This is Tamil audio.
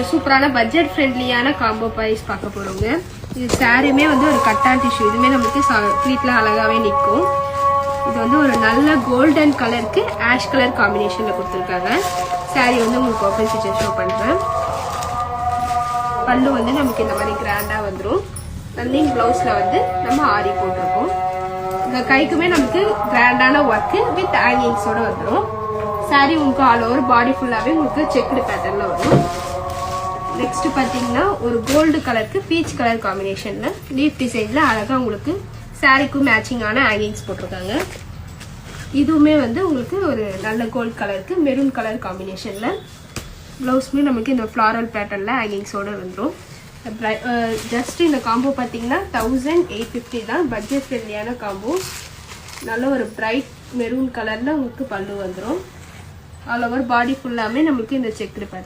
சூப்பரான பட்ஜெட் ஃப்ரெண்ட்லியான காம்போ பிரைஸ் பார்க்க போறோங்க. இது சாரியுமே வந்து ஒரு கட்டான் டிஷ்யூ, இதுமே நமக்கு ப்ளீட்ல அழகாவே நிற்கும். இது வந்து ஒரு நல்ல கோல்டன் கலருக்கு ஆஷ் கலர் காம்பினேஷன்ல கொடுத்துருக்காங்க. சாரி வந்து உங்களுக்கு ஓப்பன் பிக்சர் ஷோ பண்றேன். பல்லு வந்து நமக்கு இந்த மாதிரி கிராண்டா வந்துடும். ரன்னிங் பிளவுஸ்ல வந்து நம்ம ஆரி போட்டிருக்கோம். இந்த கைக்குமே நமக்கு கிராண்டான ஒர்க்கு வித் ஹேங்கிங்ஸோட வந்துடும். சாரி உங்களுக்கு ஆல் ஓவர் பாடி ஃபுல்லாவே உங்களுக்கு செக்குடு பேட்டர்ன்ல வரும். நெக்ஸ்ட் பாத்தீங்கன்னா ஒரு கோல்டு கலருக்கு பீச் கலர் காம்பினேஷன்ல லீஃப் டிசைன்ல அழகா உங்களுக்கு சாரிக்கும் மேட்சிங்கான ஹேங்கிங்ஸ் போட்டிருக்காங்க. இதுவுமே வந்து உங்களுக்கு ஒரு நல்ல கோல்டு கலருக்கு மெரூன் கலர் காம்பினேஷன்ல பிளவுஸ்மே நமக்கு இந்த ஃபிளாரல் பேட்டர்ன்ல ஹேங்கிங்ஸோட வந்துடும். ஜஸ்ட் இந்த காம்போ பார்த்தீங்கன்னா 1850 தான். பட்ஜெட் ஃப்ரெண்ட்லியான காம்போ. நல்ல ஒரு பிரைட் மெரூன் கலர்ல உங்களுக்கு பல்லு வந்துடும். ஆல் ஓவர் பாடி ஃபுல்லாமே நமக்கு இந்த செக்குடு பேட்டர்ன்.